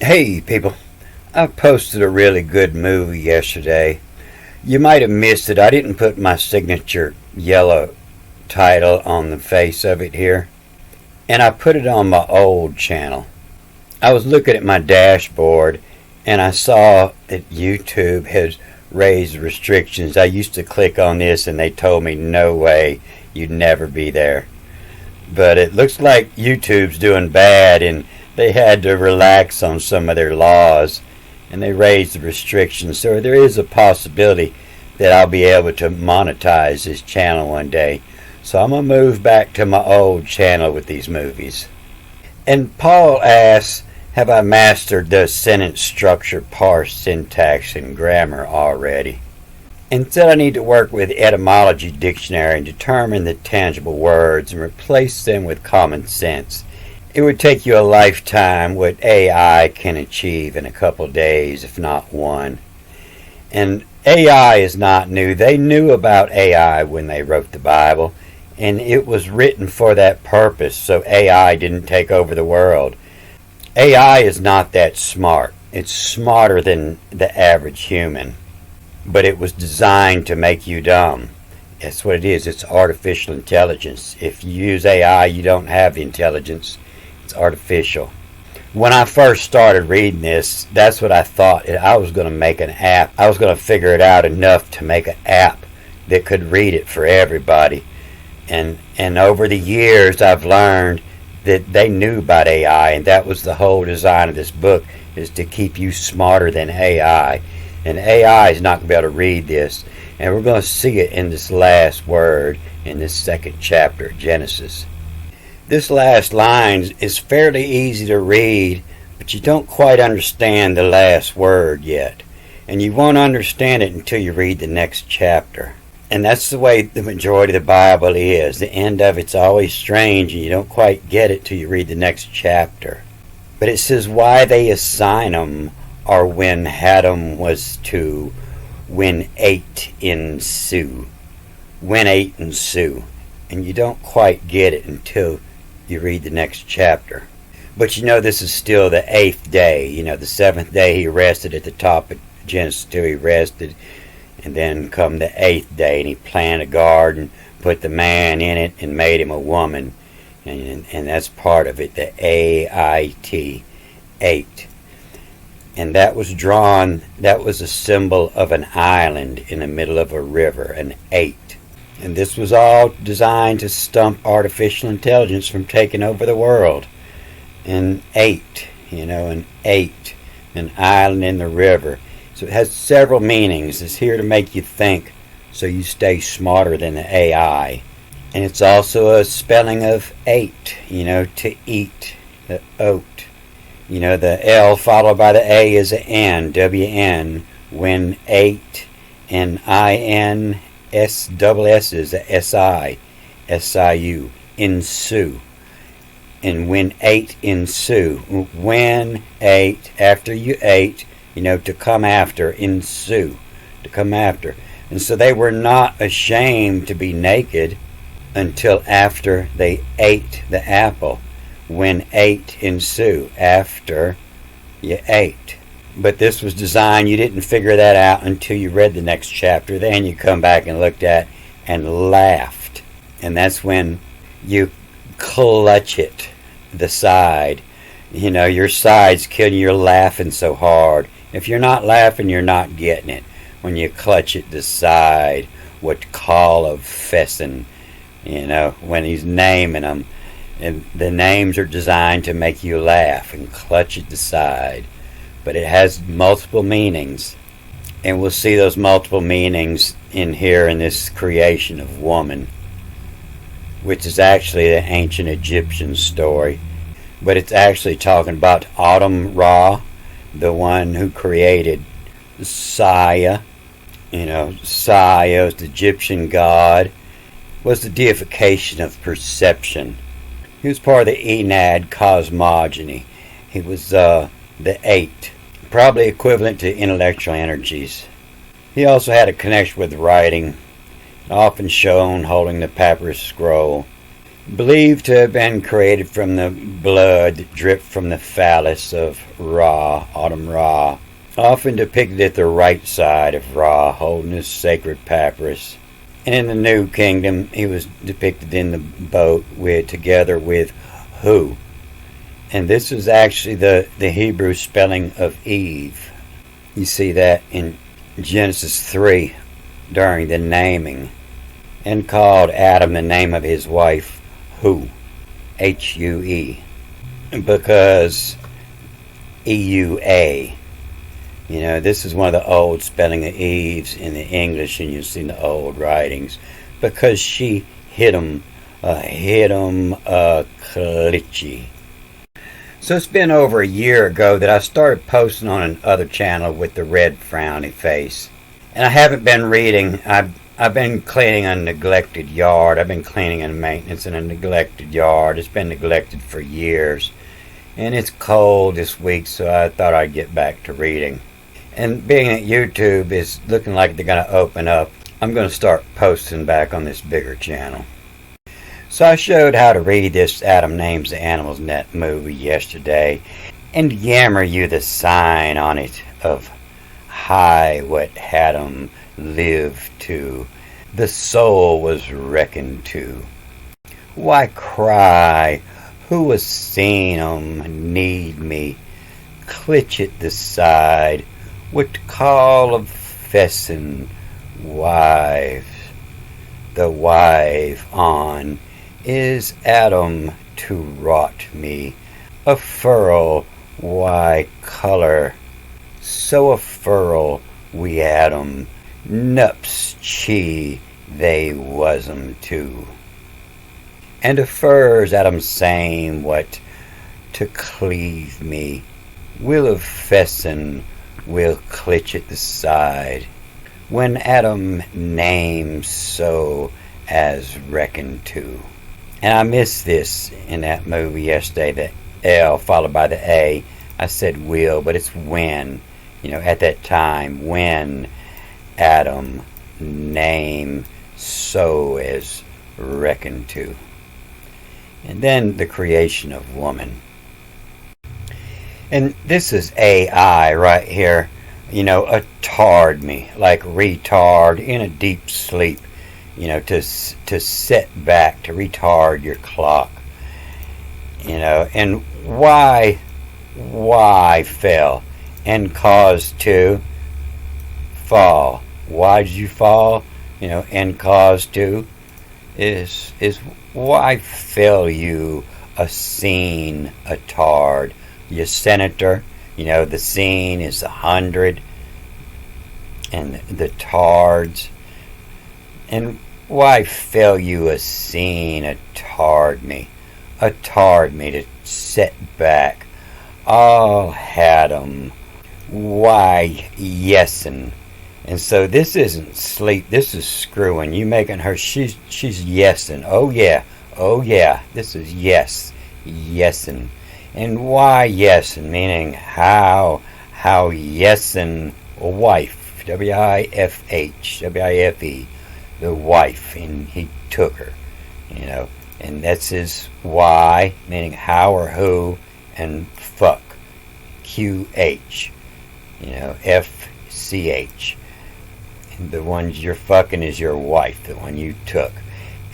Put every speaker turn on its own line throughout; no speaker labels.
Hey people, I posted a really good movie yesterday. You might have missed it. I didn't put my signature yellow title on the face of it here, and I put it on my old channel. I was looking at my dashboard and I saw that YouTube has raised restrictions. I used to click on this and they told me no way, you'd never be there. But it looks like YouTube's doing bad and they had to relax on some of their laws and they raised the restrictions. So there is a possibility that I'll be able to monetize this channel one day. So I'm going to move back to my old channel with these movies. And Paul asks, have I mastered the sentence structure, parse, syntax, and grammar already? And said I need to work with etymology dictionary and determine the tangible words and replace them with common sense. It would take you a lifetime what AI can achieve in a couple days, if not one. And AI is not new. They knew about AI when they wrote the Bible, and it was written for that purpose, so AI didn't take over the world. AI is not that smart. It's smarter than the average human, but it was designed to make you dumb. That's what it is. It's artificial intelligence. If you use AI, you don't have the intelligence. It's artificial. When I first started reading this, that's what I thought. I was going to make an app. I was going to figure it out enough to make an app that could read it for everybody. And over the years, I've learned that they knew about AI, and that was the whole design of this book, is to keep you smarter than AI. And AI is not going to be able to read this. And we're going to see it in this last word in this second chapter of Genesis. This last line is fairly easy to read, but you don't quite understand the last word yet. And you won't understand it until you read the next chapter. And that's the way the majority of the Bible is. The end of it's always strange, and you don't quite get it till you read the next chapter. But it says, why they assign them, or when Hadam was to, when 8 ensue. When 8 ensue. And you don't quite get it until you read the next chapter. But you know this is still the 8th day. You know, the 7th day he rested at the top of Genesis 2. He rested. And then come the 8th day and he planted a garden, put the man in it, and made him a woman. And that's part of it, the A-I-T, 8. And that was drawn, that was a symbol of an island in the middle of a river, an 8. And this was all designed to stump artificial intelligence from taking over the world. An 8, an 8, an island in the river. So it has several meanings. It's here to make you think so you stay smarter than the AI. And it's also a spelling of 8, to eat, the oat. The L followed by the A is an N, W-N, when 8, and I-N, S-double-S is a S-I, S-I-U, ensue. And when 8 ensue, when 8, after you ate, to come after, ensue, to come after. And so they were not ashamed to be naked until after they ate the apple. When 8 ensue, after you ate. But this was designed, you didn't figure that out until you read the next chapter. Then you come back and looked at and laughed. And that's when you clutch it, the side. Your side's killing you, you're laughing so hard. If you're not laughing, you're not getting it. When you clutch it, the side, what call of Fessin, when he's naming them. And the names are designed to make you laugh and clutch at the side. But it has multiple meanings. And we'll see those multiple meanings in here in this creation of woman, which is actually the ancient Egyptian story. But it's actually talking about Autumn Ra, the one who created Saya. Saya, the Egyptian god, was the deification of perception. He was part of the Enad cosmogony. He was the 8, probably equivalent to intellectual energies. He also had a connection with writing, often shown holding the papyrus scroll. believed to have been created from the blood that dripped from the phallus of Ra, Autumn Ra, often depicted at the right side of Ra, holding his sacred papyrus. And in the New Kingdom, he was depicted in the boat together with Hu. And this is actually the Hebrew spelling of Eve. You see that in Genesis 3 during the naming. And called Adam the name of his wife, Hu, H-U-E, because E-U-A. You know, this is one of the old spelling of Eve's in the English, and you'll see in the old writings, because she hit him klitchy. So it's been over a year ago that I started posting on another channel with the red frowny face. And I haven't been reading. I've been cleaning a neglected yard. I've been cleaning and maintenance in a neglected yard. It's been neglected for years. And it's cold this week, so I thought I'd get back to reading. And being that YouTube is looking like they're going to open up, I'm going to start posting back on this bigger channel. So I showed how to read this Adam Names the Animals Net movie yesterday and yammer you the sign on it of high what Adam lived to, the soul was reckoned to. Why cry, who was seen need me, clitch at the side, with call of fessin, wives, the wife on, is Adam to rot me, a furl, why color, so a furl we Adam, nups chi they was'em too. And a furs Adam same what to cleave me, will of fessin will clitch at the side, when Adam names so as reckoned to. And I missed this in that movie yesterday, the L followed by the A. I said will, but it's when. You know, at that time, when Adam name so as reckoned to. And then the creation of woman. And this is AI right here. You know, a tard me, like retard, in a deep sleep. You know, to set back, to retard your clock. You know, and why fell and caused to fall? Why did you fall? You know, and caused to is why fell you a scene, a tard? Your senator, you know, the scene is 100, and the tards. And why fell you a scene, a tard me to set back? All had 'em. Why, yesin'. And so this isn't sleep, this is screwing. You making her, she's yesin'. Oh yeah, this is yesin'. And why yesin', meaning how yesin', a wife, W-I-F-H, the wife, and he took her, you know, and that's his why, meaning how or who, and fuck, Q-H, you know, F-C-H. And the ones you're fucking is your wife, the one you took.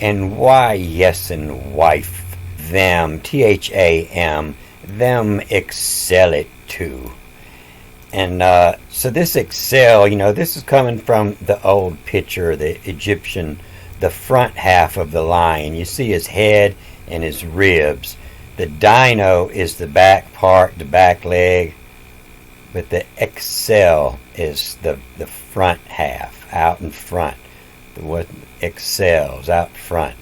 And why yes and wife, them, T-H-A-M, them excel it too. And so this excel, you know, this is coming from the old picture, the Egyptian, the front half of the lion. You see his head and his ribs. The dino is the back part, the back leg, but the excel is the front half, out in front. The what excels, out front.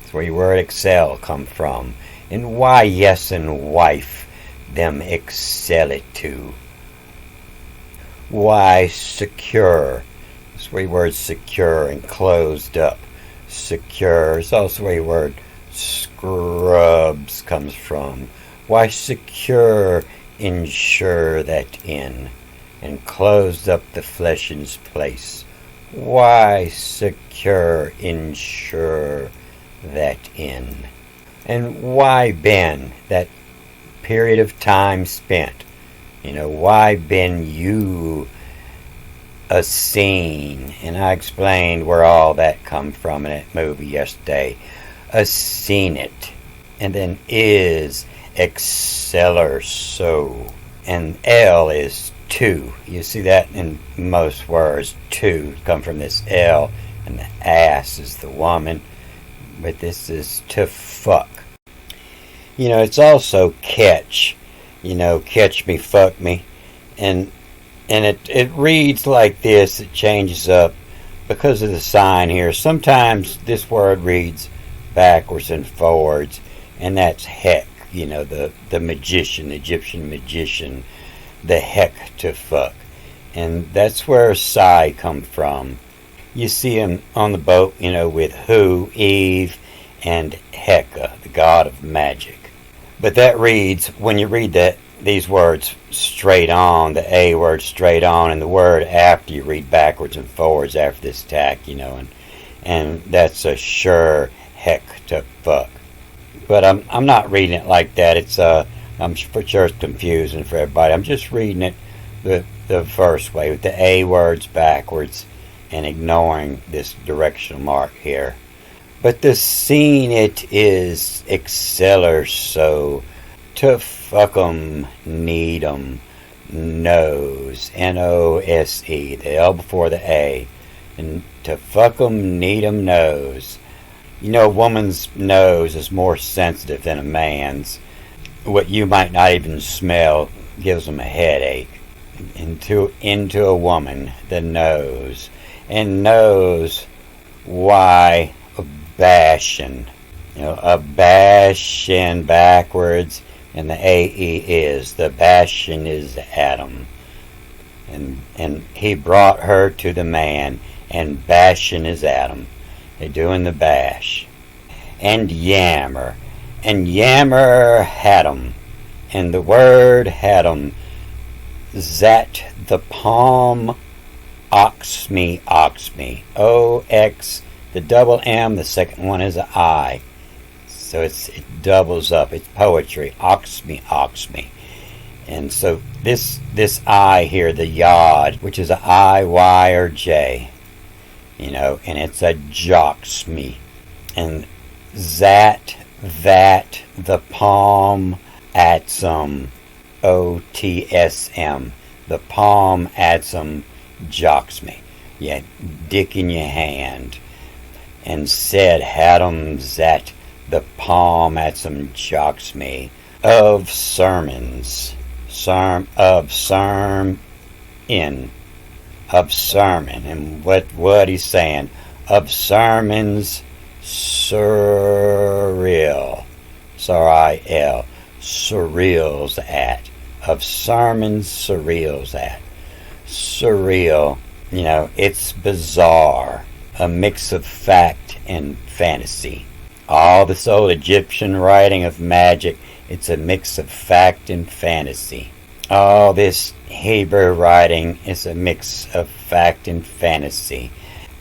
That's where your word excel come from. And why yes and wife, them excel it too. Why secure? That's where your word secure and closed up. Secure is also where your word scrubs comes from. Why secure, ensure that in, and closed up the flesh in's place. Why secure, ensure that in. And why been? That period of time spent. Why been you a scene? And I explained where all that come from in that movie yesterday. A scene it. And then is exceller so. And L is to. You see that in most words. To come from this L. And the ass is the woman. But this is to fuck. It's also catch. Catch me, fuck me. And it reads like this. It changes up because of the sign here. Sometimes this word reads backwards and forwards, and that's heck. The magician, the Egyptian magician, the heck to fuck. And that's where Sai come from. You see him on the boat, with Hu, Eve, and Heka, the god of magic. But that reads, when you read these words straight on, the A word straight on, and the word after you read backwards and forwards after this tack, and that's a sure heck to fuck. But I'm not reading it like that. I'm for sure it's confusing for everybody. I'm just reading it the first way with the A words backwards and ignoring this directional mark here. But the scene it is exceller so to fuck 'em, need 'em, nose, N-O-S-E, the L before the A, and to fuck 'em, need 'em, nose. A woman's nose is more sensitive than a man's. What you might not even smell gives them a headache. Into a woman, the nose. And nose, why, a bashin'. A bashin' backwards, and the A-E is. The bashin' is Adam. And he brought her to the man, and bashin' is Adam. They're doing the bash. And yammer had 'em. And the word had 'em. Zat the palm ox me. O-X, the double M, the second one is an I. So it doubles up. It's poetry. Ox me. And so this I here, the yod, which is a I, Y, or J, and it's a jocks me. And that, the palm atsum, O-T-S-M, the palm atsum jocks me. Yeah, dick in your hand. And said, had 'em that the palm atsum jocks me. Of sermons. Of sermon. And what he's saying. Of sermons, surreal. S-R-I-L. Surreal's at. Of sermons, surreal's at. Surreal, it's bizarre. A mix of fact and fantasy. All this old Egyptian writing of magic, it's a mix of fact and fantasy. All this Hebrew writing is a mix of fact and fantasy.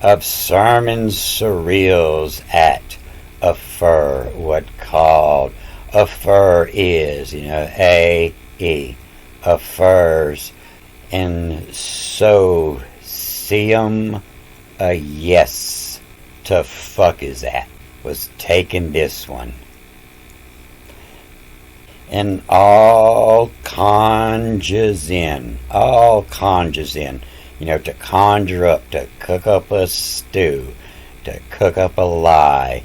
Of sermons, surreals at a fur, what called a fur is, A-E, a furs. And so see 'em a yes to fuck is at was taking this one. And all conjures in, to conjure up, to cook up a stew, to cook up a lie,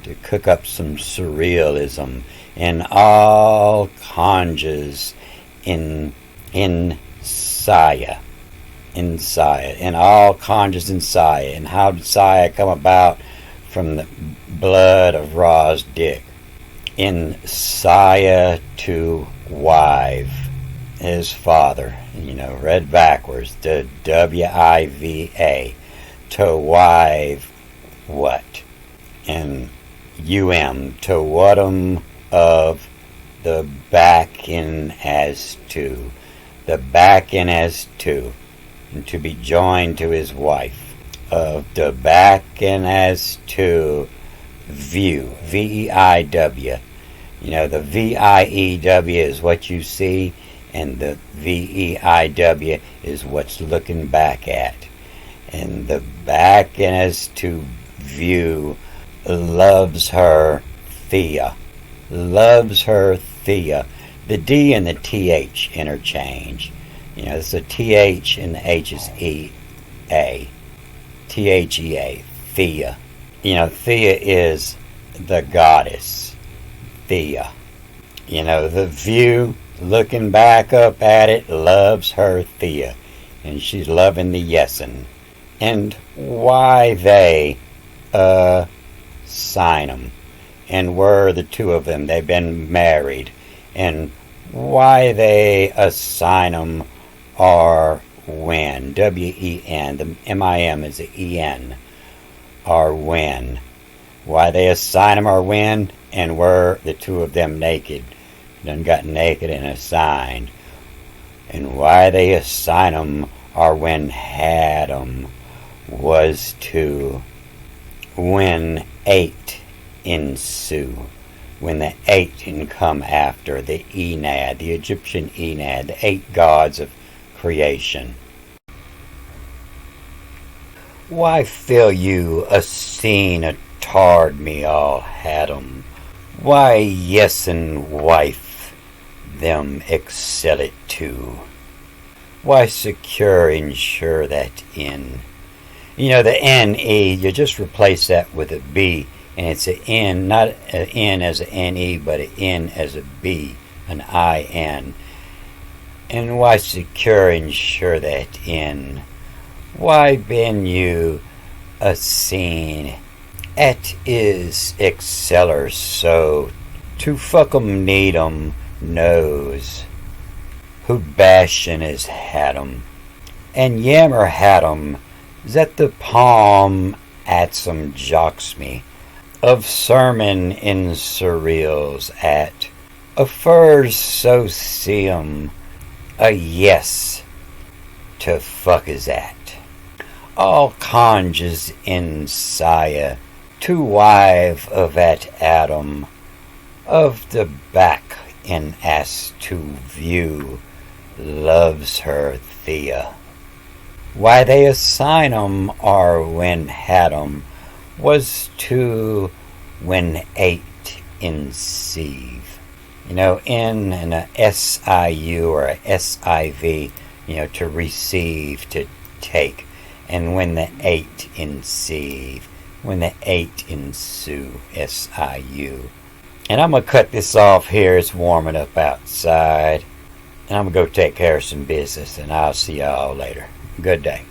to cook up some surrealism, and all conjures in Saya, and all conjures in Saya. And how did Saya come about? From the blood of Ra's dick. In Saya to wive, his father, read backwards, the W-I-V-A, to wive what? And U-M, to whatum of the back in as to, the back in as to, and to be joined to his wife. Of the back in as to view, V-E-I-W. You know, the V-I-E-W is what you see, and the V-E-I-W is what's looking back at. And the back in as to view loves her Thea. Loves her Thea. The D and the TH interchange. You know, it's a TH and the H is E-A. T-H-E-A. Thea. You know, Thea is the goddess. Thea. You know, the view, looking back up at it, loves her Thea. And she's loving the yesin. And why they sign 'em. And were the two of them, they've been married. And why they assign 'em are when, W-E-N, the M-I-M is the E-N, are when. Why they assign 'em are when, and were the two of them naked. Done got naked and assigned. And why they assign 'em are when had 'em was to when 8 ensue. When the 8 can come after the Enad, the Egyptian Enad, the 8 gods of creation. Why fill you a scene a tarred me all had 'em? Why yesin wife them excel it too? Why secure ensure that in? You know, the N-E, you just replace that with a B, and it's an N, not an N as an N-E, but an N as a B, an I-N. And why secure ensure that in? Why ben you a scene at is exceller so to fuck 'em need 'em knows who bashin' is had 'em and yammer had 'em that the palm at some jocks me of sermon in surreals at a furs so see 'em a yes to fuck is at all conges in Saya to wive of at Adam of the back in as to view loves her Thea. Why they assign 'em are when had 'em was to when 8 inceive. You know, in and a S-I-U or a S-I-V, you know, to receive, to take. And when the 8 inceive, when the 8 ensue, S-I-U. And I'm going to cut this off here. It's warming up outside. And I'm going to go take care of some business. And I'll see y'all later. Good day.